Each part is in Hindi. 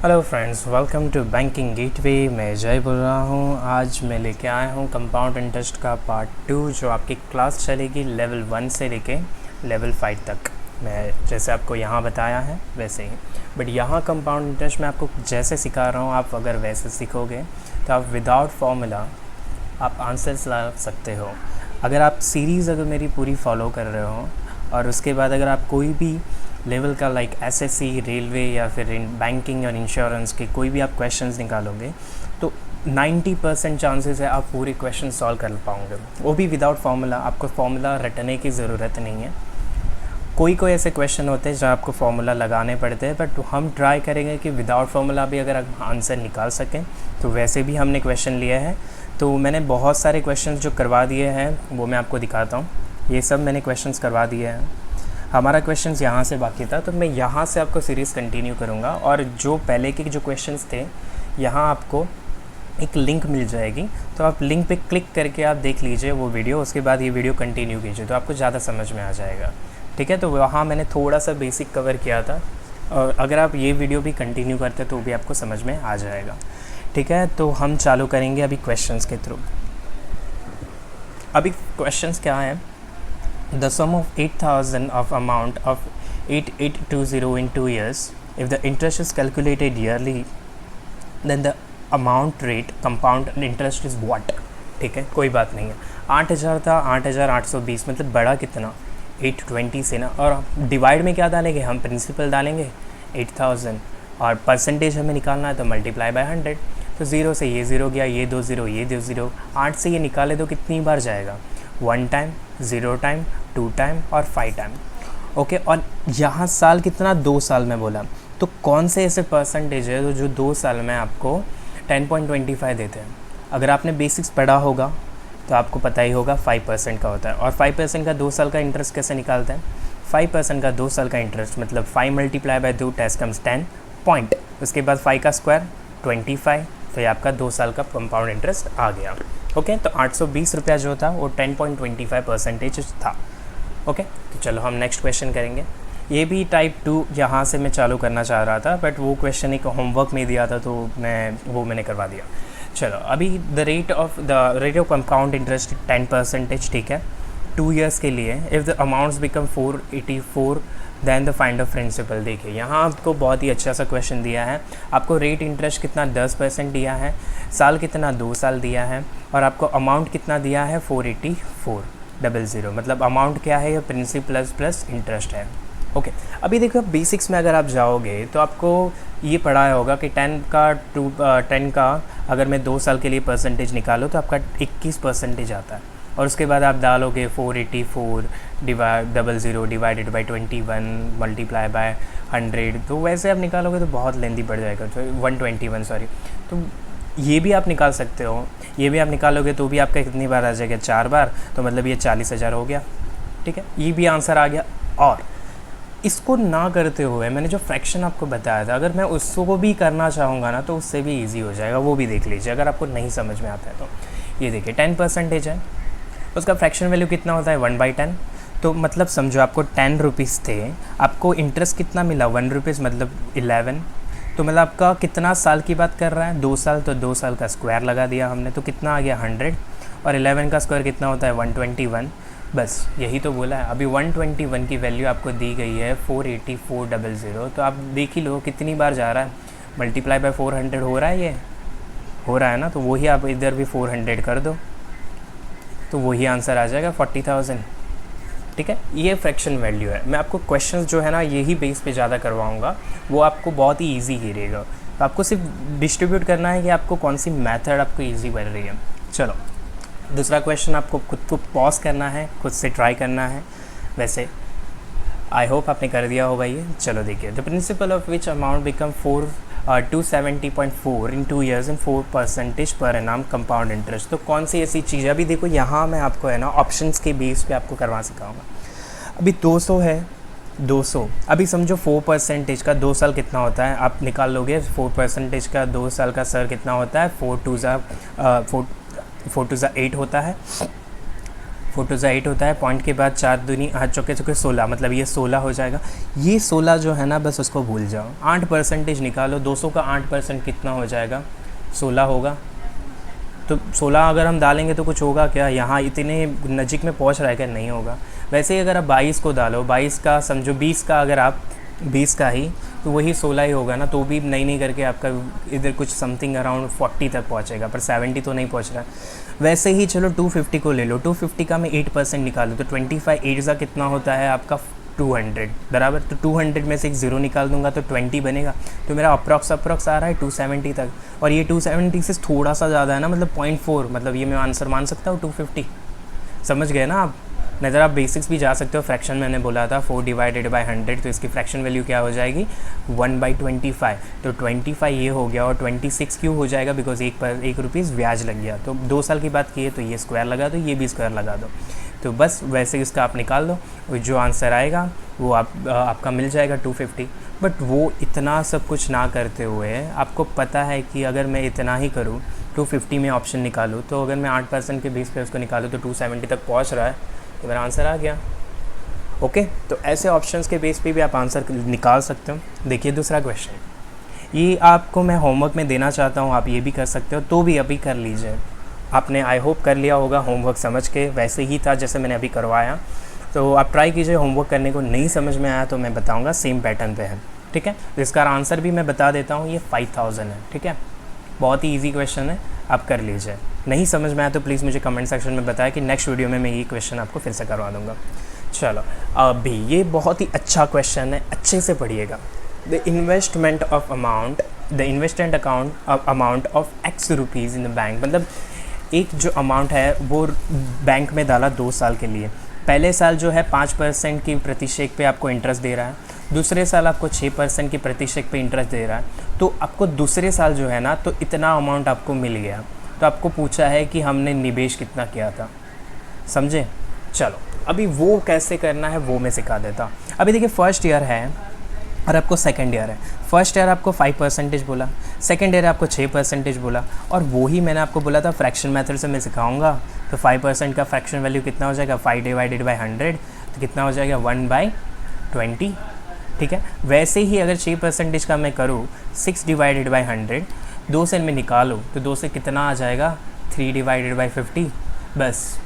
Hello friends, welcome to banking gateway. मैं जय बोल रहा हूँ। आज मैं लेके आया हूँ कंपाउंड इंटरेस्ट का पार्ट 2, जो आपकी क्लास चलेगी लेवल 1 से लेके लेवल 5 तक। मैं जैसे आपको यहाँ बताया है वैसे ही, बट यहाँ कंपाउंड इंटरेस्ट में आपको जैसे सिखा रहा हूँ, आप अगर वैसे सीखोगे तो आप विदाउट फॉर्मूला आप आंसर्स ला सकते हो। अगर आप सीरीज़ अगर मेरी पूरी फॉलो कर रहे हो और उसके बाद अगर आप कोई भी लेवल का लाइक एसएससी, रेलवे या फिर बैंकिंग और इंश्योरेंस के कोई भी आप क्वेश्चंस निकालोगे तो 90% चांसेस है आप पूरे क्वेश्चन सॉल्व कर पाओगे, वो भी विदाउट फार्मूला। आपको फार्मूला रटने की ज़रूरत नहीं है। कोई कोई ऐसे क्वेश्चन होते हैं जहाँ आपको फार्मूला लगाने पड़ते हैं, बट हम ट्राई करेंगे कि विदाउट फार्मूला भी अगर आप आंसर निकाल सकें। तो वैसे भी हमने क्वेश्चन लिए हैं, तो मैंने बहुत सारे क्वेश्चन जो करवा दिए हैं वो मैं आपको दिखाता हूँ। ये सब मैंने क्वेश्चंस करवा दिए हैं। हमारा क्वेश्चंस यहाँ से बाकी था, तो मैं यहाँ से आपको सीरीज़ कंटिन्यू करूँगा। और जो पहले के जो क्वेश्चंस थे, यहाँ आपको एक लिंक मिल जाएगी, तो आप लिंक पे क्लिक करके आप देख लीजिए वो वीडियो। उसके बाद ये वीडियो कंटिन्यू कीजिए तो आपको ज़्यादा समझ में आ जाएगा। ठीक है, तो वहाँ मैंने थोड़ा सा बेसिक कवर किया था, और अगर आप ये वीडियो भी कंटिन्यू करते तो भी आपको समझ में आ जाएगा। ठीक है, तो हम चालू करेंगे अभी क्वेश्चंस के थ्रू। अभी क्वेश्चंस क्या है? The sum of 8,000 of amount of 8820 in 2 years. If the interest is calculated yearly, then the amount rate compound interest is what? ठीक है, कोई बात नहीं है। 8,000 था, 8,820, मतलब बड़ा कितना 820 से ना। और डिवाइड में क्या डालेंगे हम? प्रिंसिपल डालेंगे 8,000, और परसेंटेज हमें निकालना है तो मल्टीप्लाई बाय 100। तो 0 से ये 0 गया, ये 2 0, ये 2 0। 8 से ये निकाले तो कितनी बार जाएगा? 1 टाइम, 0 टाइम, 2 टाइम और 5 टाइम। ओके, और यहाँ साल कितना? 2 साल में बोला। तो कौन से ऐसे परसेंटेज है जो 2 साल में आपको 10.25 देते हैं? अगर आपने बेसिक्स पढ़ा होगा तो आपको पता ही होगा 5% का होता है। और 5% का 2 साल का इंटरेस्ट कैसे निकालते हैं? 5% का 2 साल का इंटरेस्ट मतलब 5 मल्टीप्लाई बाय 2 टेस्ट कम्स 10 पॉइंट, उसके बाद 5 का स्क्वायर 25, तो ये आपका 2 साल का कंपाउंड इंटरेस्ट आ गया। ओके, तो 820 रुपया जो था वो 10.25% था। ओके, तो चलो हम नेक्स्ट क्वेश्चन करेंगे। ये भी टाइप 2 यहाँ से मैं चालू करना चाह रहा था, बट वो क्वेश्चन एक होमवर्क में दिया था तो मैंने करवा दिया। चलो, अभी the rate of compound interest 10%। ठीक है, 2 ईयर्स के लिए। If the amounts become 484 then the find of principal. देखिए, यहाँ आपको बहुत ही अच्छा सा क्वेश्चन दिया है। आपको रेट इंटरेस्ट कितना 10% दिया है, साल कितना 2 साल दिया है, और आपको अमाउंट कितना दिया है 484,000। मतलब अमाउंट क्या है? ये प्रिंसिपल प्लस इंटरेस्ट है। ओके, अभी देखो बेसिक्स में अगर आप जाओगे तो आपको ये पढ़ा होगा कि 10 का अगर मैं 2 साल के लिए परसेंटेज निकालो तो आपका 21% आता है। और उसके बाद आप डालोगे 484,000 डिवाइडेड बाई 21 मल्टीप्लाई बाय 100, तो वैसे आप निकालोगे तो बहुत लेंदी पड़ जाएगा। तो 121 सॉरी। तो ये भी आप निकाल सकते हो, ये भी आप निकालोगे तो भी आपका कितनी बार आ जाएगा? 4 बार, तो मतलब ये 40,000 हो गया। ठीक है, ये भी आंसर आ गया। और इसको ना करते हुए मैंने जो फ्रैक्शन आपको बताया था, अगर मैं उसको भी करना चाहूँगा ना तो उससे भी ईजी हो जाएगा। वो भी देख लीजिए अगर आपको नहीं समझ में आता है तो। ये देखिए 10% है, उसका फ्रैक्शन वैल्यू कितना होता है? 1/10। तो मतलब समझो आपको 10 रुपीज़ थे, आपको इंटरेस्ट कितना मिला? 1 रुपीज़, मतलब 11। तो मतलब आपका कितना साल की बात कर रहा है? 2 साल। तो 2 साल का स्क्वायर लगा दिया हमने, तो कितना आ गया? 100। और 11 का स्क्वायर कितना होता है? 121। बस यही तो बोला है। अभी 121 की वैल्यू आपको दी गई है 484,000। तो आप देख ही लो कितनी बार जा रहा है। मल्टीप्लाई बाय 400 हो रहा है, ये हो रहा है ना। तो वही आप इधर भी 400 कर दो तो वही आंसर आ जाएगा 40,000। ठीक है, ये फ्रैक्शन वैल्यू है। मैं आपको क्वेश्चंस जो है ना यही बेस पे ज़्यादा करवाऊँगा, वो आपको बहुत ही ईजी ही रहेगा। तो आपको सिर्फ डिस्ट्रीब्यूट करना है कि आपको कौन सी मेथड आपको ईजी बन रही है। चलो, दूसरा क्वेश्चन आपको खुद को पॉज करना है, खुद से ट्राई करना है। वैसे आई होप आपने कर दिया होगा ये। चलो देखिए, the principle of which amount become 270.4 in 2 years and 4% per annum compound interest. तो कौन सी ऐसी चीज़ है? अभी देखो यहाँ मैं आपको है ना ऑप्शंस के बेस पे आपको करवा सिखाऊंगा। अभी 200 है, 200। अभी समझो 4% का 2 साल कितना होता है? आप निकाल लोगे 4% का 2 साल का सर कितना होता है? 4 2 8 होता है। फोटोज़ा 8 होता है, पॉइंट के बाद 4 दूनी 8 चौके चौके 16, मतलब ये 16 हो जाएगा। ये 16 जो है ना बस उसको भूल जाओ। 8% निकालो, 200 का 8% कितना हो जाएगा? 16 होगा। तो 16 अगर हम डालेंगे तो कुछ होगा क्या? यहाँ इतने नज़दीक में पहुँच रहा है क्या? नहीं होगा। वैसे ही अगर आप 22 को डालो, 22 का समझो 20 का, अगर आप 20 का ही तो वही 16 ही होगा ना, तो भी नहीं करके आपका इधर कुछ समथिंग अराउंड 40 तक पहुँचेगा, पर 70 तो नहीं पहुँच रहा है। वैसे ही चलो 250 को ले लो, 250 का मैं 8% निकालूँ तो 25 8 का कितना होता है आपका? 200 बराबर। तो 200 में से एक ज़ीरो निकाल दूंगा तो 20 बनेगा। तो मेरा अप्रॉक्स आ रहा है 270 तक, और ये 270 से थोड़ा सा ज़्यादा है ना, मतलब 0.4, मतलब ये मैं आंसर मान सकता हूँ 250। समझ गए ना आप? नज़र आप बेसिक्स भी जा सकते हो। फ्रैक्शन मैंने बोला था 4 डिवाइडेड बाई 100, तो इसकी फ्रैक्शन वैल्यू क्या हो जाएगी? 1/25। तो 25 ये हो गया, और 26 क्यों हो जाएगा? बिकॉज एक रुपीज़ ब्याज लग गया। तो 2 साल की बात की है तो ये स्क्वायर लगा दो, ये भी स्क्वायर लगा दो। तो बस वैसे इसका आप निकाल दो, जो आंसर आएगा वो आपका मिल जाएगा 250। बट वो इतना सब कुछ ना करते हुए आपको पता है कि अगर मैं इतना ही करूँ, 250 में ऑप्शन निकालूँ, तो अगर मैं 8% के बेस पे उसको निकालूँ तो 270 तक पहुँच रहा है, तो मेरा आंसर आ गया। ओके, तो ऐसे ऑप्शंस के बेस पे भी आप आंसर निकाल सकते हो। देखिए दूसरा क्वेश्चन, ये आपको मैं होमवर्क में देना चाहता हूँ, आप ये भी कर सकते हो, तो भी अभी कर लीजिए। आपने आई होप कर लिया होगा होमवर्क समझ के, वैसे ही था जैसे मैंने अभी करवाया। तो आप ट्राई कीजिए होमवर्क करने को। नहीं समझ में आया तो मैं बताऊँगा, सेम पैटर्न पे है, ठीक है। तो इसका आंसर भी मैं बता देता हूँ, ये 5000 है, ठीक है। बहुत ही ईजी क्वेश्चन है, आप कर लीजिए। नहीं समझ में आया तो प्लीज़ मुझे कमेंट सेक्शन में बताएं कि नेक्स्ट वीडियो में मैं ये क्वेश्चन आपको फिर से करवा दूँगा। चलो अभी ये बहुत ही अच्छा क्वेश्चन है, अच्छे से पढ़िएगा। The investment amount of X rupees in the bank, मतलब एक जो अमाउंट है वो बैंक में डाला 2 साल के लिए। पहले साल जो है 5% की प्रतिशत पे आपको इंटरेस्ट दे रहा है, दूसरे साल आपको 6% की प्रतिशत पे इंटरेस्ट दे रहा है। तो आपको दूसरे साल जो है ना, तो इतना अमाउंट आपको मिल गया। तो आपको पूछा है कि हमने निवेश कितना किया था, समझे। चलो अभी वो कैसे करना है वो मैं सिखा देता हूँ। अभी देखिए फर्स्ट ईयर है और आपको सेकंड ईयर है। फर्स्ट ईयर आपको 5% बोला, सेकंड ईयर आपको 6% बोला, और वही मैंने आपको बोला था फ्रैक्शन मेथड से मैं सिखाऊंगा। तो 5% का फ्रैक्शन वैल्यू कितना हो जाएगा? 5 डिवाइडेड बाई 100, तो कितना हो जाएगा? 1/20, ठीक है। वैसे ही अगर 6% का मैं करूँ, 6 डिवाइडेड बाई 100, 2 से मैं निकालूँ तो 2 से कितना आ जाएगा? 3 डिवाइडेड बाई 50। बस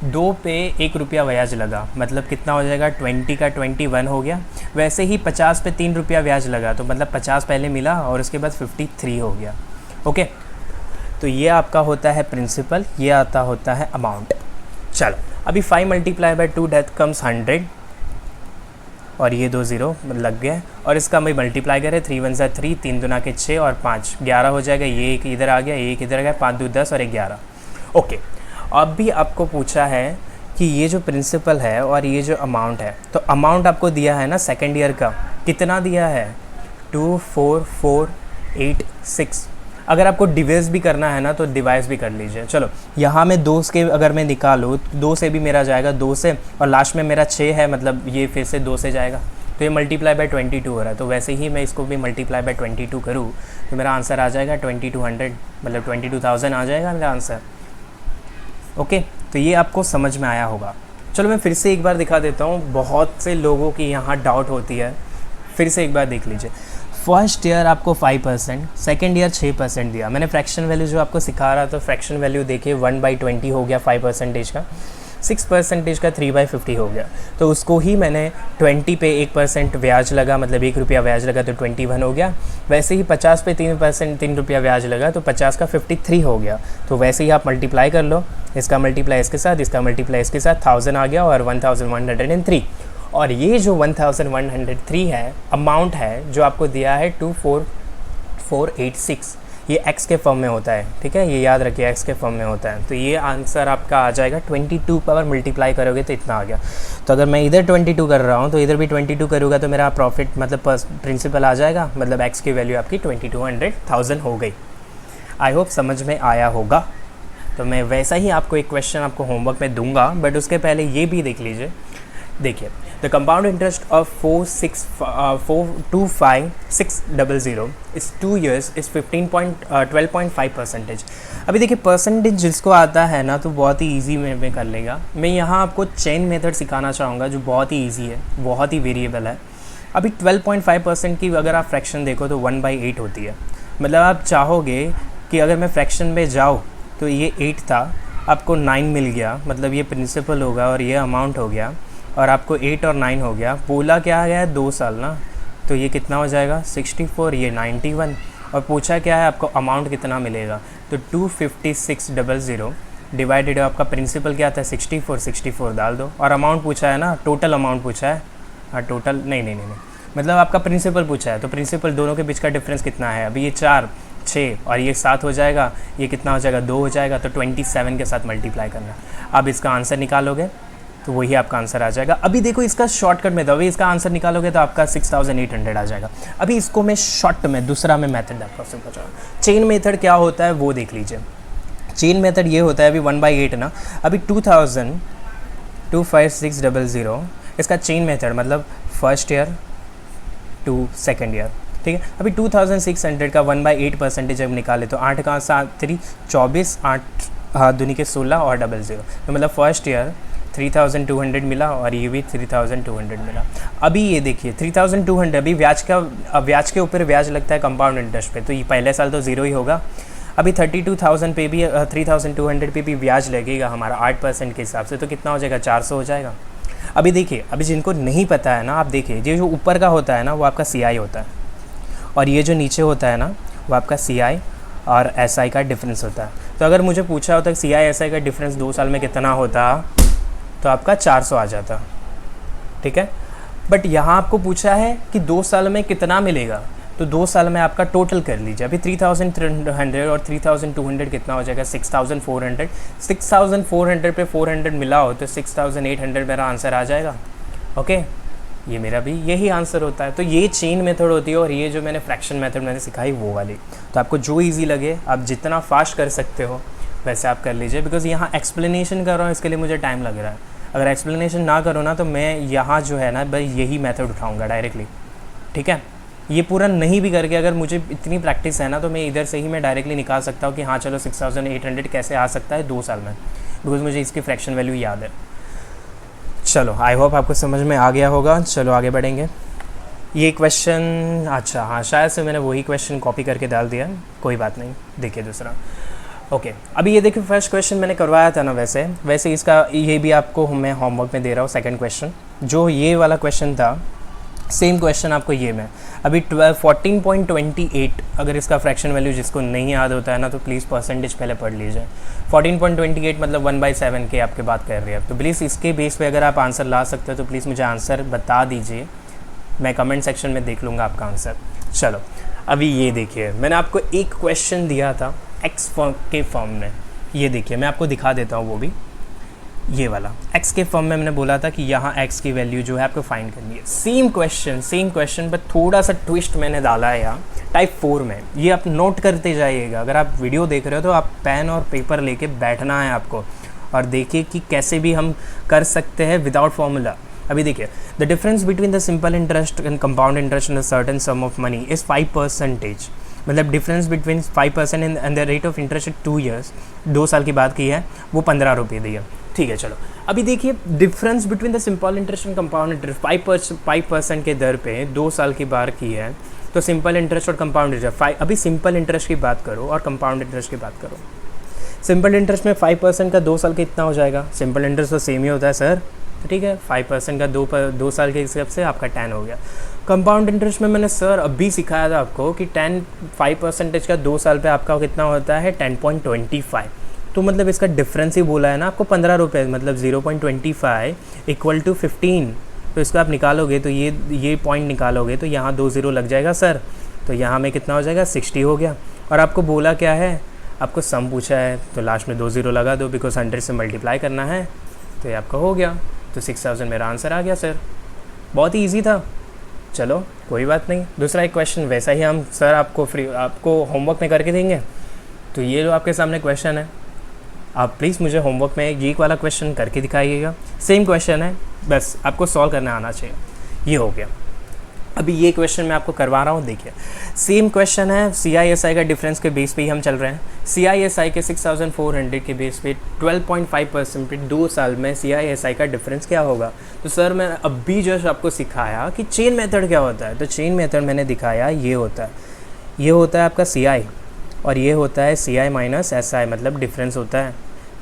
2 पे 1 रुपया ब्याज लगा, मतलब कितना हो जाएगा? 20 का 21 हो गया। वैसे ही 50 पे 3 रुपया ब्याज लगा, तो मतलब 50 पहले मिला और उसके बाद 53 हो गया। ओके, तो ये आपका होता है प्रिंसिपल, ये आता होता है अमाउंट। चलो अभी 5 मल्टीप्लाई बाई 2 डेट कम्स 100, और ये 2 ज़ीरो लग गए, और इसका मैं मल्टीप्लाई करें, 3 1 ज़ा 3, 3 दूना के 6 और 5 11 हो जाएगा। ये एक इधर आ गया, ये एक इधर आ गया, 5 2 10 और 11। ओके, अब भी आपको पूछा है कि ये जो प्रिंसिपल है और ये जो अमाउंट है, तो अमाउंट आपको दिया है ना सेकेंड ईयर का, कितना दिया है? 24486। अगर आपको डिवाइस भी करना है ना तो डिवाइस भी कर लीजिए। चलो यहाँ में 2 के अगर मैं निकालूँ, 2 से भी मेरा जाएगा 2 से, और लास्ट में मेरा 6 है, मतलब ये फिर से 2 से जाएगा, तो ये मल्टीप्लाई बाय 22 हो रहा है। तो वैसे ही मैं इसको भी मल्टीप्लाई बाय 22 करूँ तो मेरा आंसर आ जाएगा 2200, मतलब 22,000 आ जाएगा मेरा आंसर। ओके, तो ये आपको समझ में आया होगा। चलो मैं फिर से एक बार दिखा देता हूँ, बहुत से लोगों की यहाँ डाउट होती है, फिर से एक बार देख लीजिए। फर्स्ट ईयर आपको 5%, सेकेंड ईयर 6% दिया। मैंने फ्रैक्शन वैल्यू जो आपको सिखा रहा था, फ्रैक्शन वैल्यू देखिए 1/20 हो गया 5% का, 6% का 3/50 हो गया। तो उसको ही मैंने 20 पे 1% ब्याज लगा, मतलब 1 रुपया ब्याज लगा तो 21 हो गया। वैसे ही 50 पे 3 रुपया ब्याज लगा तो 50 का 53 हो गया। तो वैसे ही आप मल्टीप्लाई कर लो, इसका मल्टीप्लाई इसके साथ, इसका मल्टीप्लाई इसके साथ, 1000 आ गया और 1103। और ये जो 1103 है अमाउंट है जो आपको दिया है 24486, ये x के फॉर्म में होता है, ठीक है, ये याद रखिए x के फॉर्म में होता है। तो ये आंसर आपका आ जाएगा 22 पावर मल्टीप्लाई करोगे तो इतना आ गया। तो अगर मैं इधर 22 कर रहा हूँ तो इधर भी 22 करूँगा तो मेरा प्रॉफिट मतलब प्रिंसिपल आ जाएगा, मतलब x की वैल्यू आपकी 2200,000 हो गई। आई होप समझ में आया होगा। तो मैं वैसा ही आपको एक क्वेश्चन आपको होमवर्क में दूंगा, बट उसके पहले ये भी देख लीजिए। देखिए द कंपाउंड इंटरेस्ट ऑफ 425,600 इस 2 years इज़ 12.5%। अभी देखिए परसेंटेज जिसको आता है ना तो बहुत ही ईजी में कर लेगा। मैं यहाँ आपको चेन मेथड सिखाना चाहूँगा जो बहुत ही ईजी है, बहुत ही वेरिएबल है। अभी 12.5% की अगर आप फ्रैक्शन देखो तो 1/8 होती है। मतलब आप चाहोगे कि अगर मैं फ्रैक्शन में जाऊँ तो ये 8 था, आपको 9 मिल गया, मतलब ये प्रिंसिपल होगा और ये अमाउंट हो गया, और आपको 8 और 9 हो गया। बोला क्या गया है 2 साल ना, तो ये कितना हो जाएगा 64, ये 91, और पूछा क्या है आपको अमाउंट कितना मिलेगा, तो 256,000 डिवाइडेड आपका प्रिंसिपल क्या था 64 डाल दो, और अमाउंट पूछा है ना, टोटल अमाउंट पूछा है। हाँ टोटल नहीं, मतलब आपका प्रिंसिपल पूछा है, तो प्रिंसिपल दोनों के बीच का डिफरेंस कितना है, अभी ये 4, 6 और ये 7 हो जाएगा, ये कितना हो जाएगा 2 हो जाएगा, तो 27 के साथ मल्टीप्लाई करना। अब इसका आंसर निकालोगे तो वही आपका आंसर आ जाएगा। अभी देखो इसका शॉर्टकट में, तो अभी इसका आंसर निकालोगे तो आपका 6800 आ जाएगा। अभी इसको मैं शॉर्ट में दूसरा में मेथड आपको समझाऊँ। चेन मेथड क्या होता है वो देख लीजिए। चेन मेथड ये होता है, अभी 1/8 ना, अभी 2,256,000 इसका चेन मेथड मतलब first year to second year, ठीक है। अभी 2600 का 1/8% जब निकाले तो 8 का 7 3 24, 8 दूनी के 16 और 00, तो मतलब फर्स्ट ईयर 3200 मिला और ये भी 3200 मिला। अभी ये देखिए 3200, अभी ब्याज के ऊपर ब्याज लगता है कंपाउंड इंटरेस्ट पे, तो ये पहले साल तो ज़ीरो ही होगा। अभी 32,000 पे भी 3200 पे भी ब्याज लगेगा हमारा 8% के हिसाब से, तो कितना हो जाएगा 400 हो जाएगा। अभी देखिए, अभी जिनको नहीं पता है ना, आप देखिए ये जो ऊपर का होता है ना वो आपका CI होता है, और ये जो नीचे होता है ना वो आपका CI और SI का डिफरेंस होता है। तो अगर मुझे पूछा होता है CI SI का डिफरेंस 2 साल में कितना होता, तो आपका 400 आ जाता, ठीक है। बट यहाँ आपको पूछा है कि 2 साल में कितना मिलेगा, तो 2 साल में आपका टोटल कर लीजिए। अभी 3300 और 3200 कितना हो जाएगा 6400। 6400 पे 400 मिला हो तो 6800 मेरा आंसर आ जाएगा। ओके, ये मेरा भी यही आंसर होता है। तो ये चेन मेथड होती है, और ये जो मैंने फ्रैक्शन मेथड मैंने सिखाई वो वाली। तो आपको जो ईजी लगे, आप जितना फास्ट कर सकते हो वैसे आप कर लीजिए, बिकॉज यहाँ एक्सप्लेनेशन कर रहा हूँ इसके लिए मुझे टाइम लग रहा है। अगर एक्सप्लेनेशन ना करो ना तो मैं यहाँ जो है ना भाई यही मेथड उठाऊँगा डायरेक्टली, ठीक है। ये पूरा नहीं भी करके अगर मुझे इतनी प्रैक्टिस है ना तो मैं इधर से ही मैं डायरेक्टली निकाल सकता हूँ कि हाँ चलो 6800 कैसे आ सकता है 2 साल में, बिकॉज मुझे इसकी फ्रैक्शन वैल्यू याद है। चलो, आई होप आपको समझ में आ गया होगा। चलो आगे बढ़ेंगे। ये क्वेश्चन, अच्छा हाँ, शायद से मैंने वही क्वेश्चन कॉपी करके डाल दिया, कोई बात नहीं। देखिए दूसरा, ओके। अभी ये देखिए फर्स्ट क्वेश्चन मैंने करवाया था ना, वैसे इसका ये भी आपको मैं होमवर्क में दे रहा हूँ। सेकंड क्वेश्चन जो ये वाला क्वेश्चन था, सेम क्वेश्चन आपको ये में अभी 14.28, अगर इसका फ्रैक्शन वैल्यू जिसको नहीं याद होता है ना तो प्लीज़ परसेंटेज पहले पढ़ लीजिए। 14.28 मतलब 1/7 के आपके बात कर रही है। तो प्लीज़ इसके बेस पे अगर आप आंसर ला सकते हो तो प्लीज़ मुझे आंसर बता दीजिए, मैं कमेंट सेक्शन में देख लूँगा आपका आंसर। चलो अभी ये देखिए, मैंने आपको एक क्वेश्चन दिया था एक्स के फॉर्म में, ये देखिए मैं आपको दिखा देता हूँ। वो भी ये वाला x के फॉर्म में मैंने बोला था कि यहाँ x की वैल्यू जो है आपको फाइंड करनी है। सेम क्वेश्चन पर थोड़ा सा ट्विस्ट मैंने डाला है यहाँ टाइप 4 में। ये आप नोट करते जाइएगा। अगर आप वीडियो देख रहे हो तो आप पेन और पेपर लेके बैठना है आपको, और देखिए कि कैसे भी हम कर सकते हैं विदाउट फॉर्मूला। अभी देखिए, the difference between the simple interest and compound interest in a certain some of money is 5%। मतलब difference between 5% and the rate of interest 2 years, 2 साल की बात की है, वो 15 रुपये दी है, ठीक है। चलो अभी देखिए, difference between the simple interest and compound interest 5% के दर पे 2 साल की बार की है, तो सिंपल इंटरेस्ट और कंपाउंड इंटरेस्ट अभी सिंपल इंटरेस्ट की बात करो और कंपाउंड इंटरेस्ट की बात करो। सिंपल इंटरेस्ट में 5% का 2 साल का इतना हो जाएगा। सिंपल इंटरेस्ट तो सेम ही होता है सर, तो ठीक है, 5% का 2 साल के हिसाब से आपका 10 हो गया। कंपाउंड इंटरेस्ट में मैंने सर अभी सिखाया था आपको कि 5% का 2 साल पे आपका कितना होता है 10.25, तो मतलब इसका डिफरेंस ही बोला है ना आपको 15 रुपये, मतलब 0.25 इक्वल टू 15। तो इसको आप निकालोगे तो ये पॉइंट निकालोगे तो यहाँ 2 0 लग जाएगा सर, तो यहाँ में कितना हो जाएगा 60 हो गया। और आपको बोला क्या है, आपको सम पूछा है तो लास्ट में 2 0 लगा दो, बिकॉज 100 से मल्टीप्लाई करना है, तो ये आपका हो गया। तो 6000 मेरा आंसर आ गया सर, बहुत ही ईजी था। चलो कोई बात नहीं, दूसरा एक क्वेश्चन वैसा ही हम सर आपको होमवर्क में करके देंगे। तो ये जो आपके सामने क्वेश्चन है, आप प्लीज़ मुझे होमवर्क में ये वाला क्वेश्चन करके दिखाइएगा। सेम क्वेश्चन है, बस आपको सॉल्व करना आना चाहिए। ये हो गया। अभी ये क्वेश्चन मैं आपको करवा रहा हूँ, देखिए सेम क्वेश्चन है, CISI का डिफरेंस के बेस पे ही हम चल रहे हैं। CISI के 6400 के बेस पे 12.5% पे 2 साल में CISI का डिफरेंस क्या होगा। तो सर मैं अभी जस्ट आपको सिखाया कि चेन मेथड क्या होता है, तो चेन मेथड मैंने दिखाया ये होता है, ये होता है आपका CI और ये होता है CI माइनस SI, मतलब डिफरेंस होता है।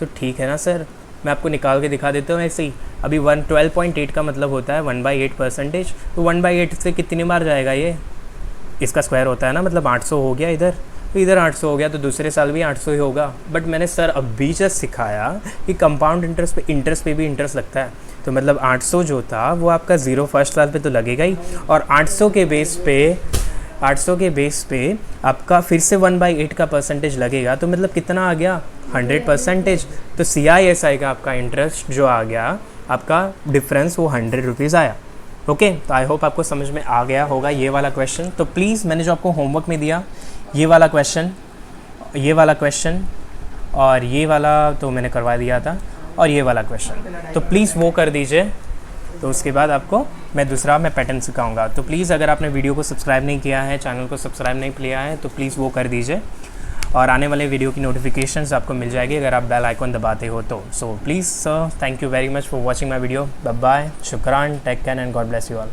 तो ठीक है ना सर, मैं आपको निकाल के दिखा देता हूँ ऐसे ही। अभी 12.8 का मतलब होता है 1/8%। तो 1/8 से कितनी बार जाएगा ये, इसका स्क्वायर होता है ना, मतलब 800 हो गया इधर, तो इधर 800 हो गया, तो दूसरे साल भी 800 ही होगा। बट मैंने सर अभी जस्ट सिखाया कि कंपाउंड इंटरेस्ट पे भी इंटरेस्ट लगता है। तो मतलब 800 जो था वो आपका 0 फर्स्ट साल पे तो लगेगा ही, और 800 के बेस पे आपका फिर से 1/8 का परसेंटेज लगेगा, तो मतलब कितना आ गया 100%। तो CISI का आपका इंटरेस्ट जो आ गया, आपका डिफरेंस वो 100 रुपीज़ आया। ओके, तो आई होप आपको समझ में आ गया होगा ये वाला क्वेश्चन। तो प्लीज़ मैंने जो आपको होमवर्क में दिया ये वाला क्वेश्चन और ये वाला तो मैंने करवा दिया था, और ये वाला क्वेश्चन तो प्लीज़ वो कर दीजिए। तो उसके बाद आपको मैं पैटर्न सिखाऊंगा। तो प्लीज़ अगर आपने वीडियो को सब्सक्राइब नहीं किया है, चैनल को सब्सक्राइब नहीं किया है, तो प्लीज़ वो कर दीजिए, और आने वाले वीडियो की नोटिफिकेशंस आपको मिल जाएगी अगर आप बेल आइकन दबाते हो तो। So please sir, thank you very much for watching my video. Bye bye, शुक्रान, take care and God bless you all.